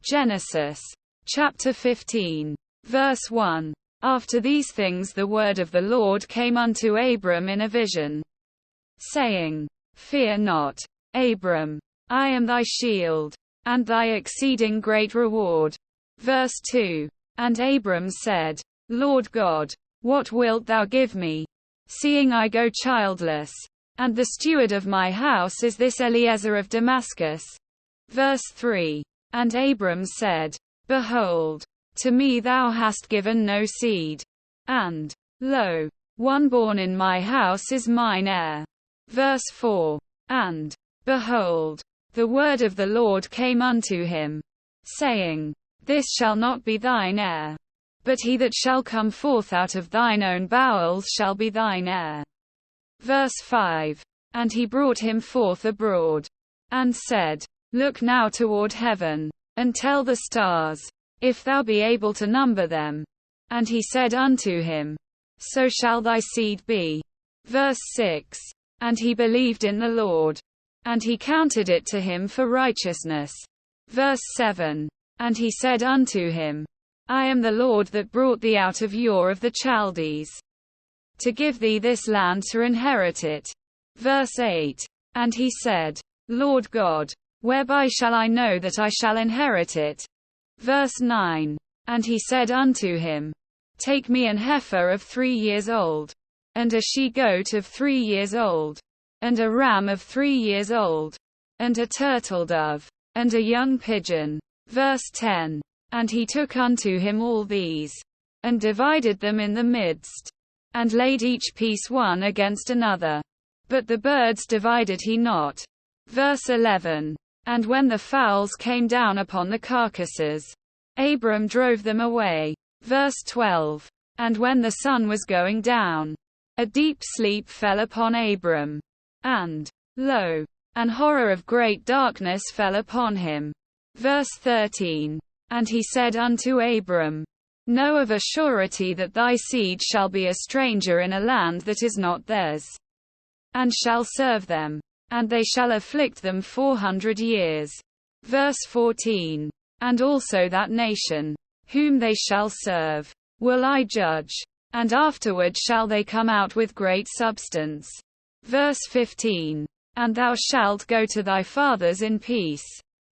Genesis chapter 15, verse 1. After these things the word of the Lord came unto Abram in a vision, saying, Fear not, Abram, I am thy shield, and thy exceeding great reward. Verse 2. And Abram said, Lord God, what wilt thou give me, seeing I go childless? And the steward of my house is this Eliezer of Damascus. Verse 3. And Abram said, Behold, to me thou hast given no seed, and, lo, one born in my house is mine heir. Verse 4. And, behold, the word of the Lord came unto him, saying, This shall not be thine heir, but he that shall come forth out of thine own bowels shall be thine heir. Verse 5. And he brought him forth abroad, and said, Look now toward heaven, and tell the stars, if thou be able to number them. And he said unto him, So shall thy seed be. Verse 6. And he believed in the Lord, and he counted it to him for righteousness. Verse 7. And he said unto him, I am the Lord that brought thee out of Ur of the Chaldees, to give thee this land to inherit it. Verse 8. And he said, Lord God, whereby shall I know that I shall inherit it? Verse 9. And he said unto him, Take me an heifer of 3 years old, and a she-goat of 3 years old, and a ram of 3 years old, and a turtle-dove, and a young pigeon. Verse 10. And he took unto him all these, and divided them in the midst, and laid each piece one against another. But the birds divided he not. Verse 11. And when the fowls came down upon the carcasses, Abram drove them away. Verse 12. And when the sun was going down, a deep sleep fell upon Abram. And, lo, an horror of great darkness fell upon him. Verse 13. And he said unto Abram, Know of a surety that thy seed shall be a stranger in a land that is not theirs, and shall serve them, and they shall afflict them 400 years. Verse 14. And also that nation, whom they shall serve, will I judge, and afterward shall they come out with great substance. Verse 15. And thou shalt go to thy fathers in peace.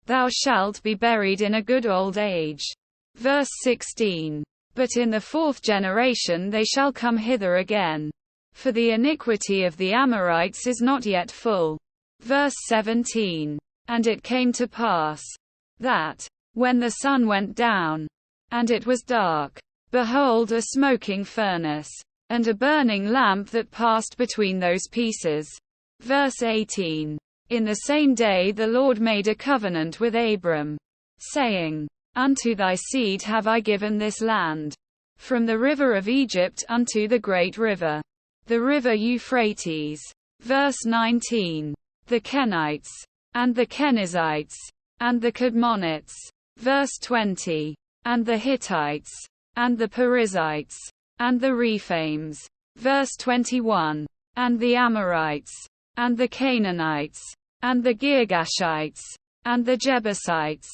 Thou shalt be buried in a good old age. Verse 16. But in the 4th generation they shall come hither again, for the iniquity of the Amorites is not yet full. Verse 17. And it came to pass, that, when the sun went down, and it was dark, behold a smoking furnace, and a burning lamp that passed between those pieces. Verse 18. In the same day the Lord made a covenant with Abram, saying, Unto thy seed have I given this land, from the river of Egypt unto the great river, the river Euphrates. Verse 19. The Kenites, and the Kenizzites, and the Kadmonites. Verse 20. And the Hittites, and the Perizzites, and the Rephaims. Verse 21. And the Amorites, and the Canaanites, and the Girgashites, and the Jebusites.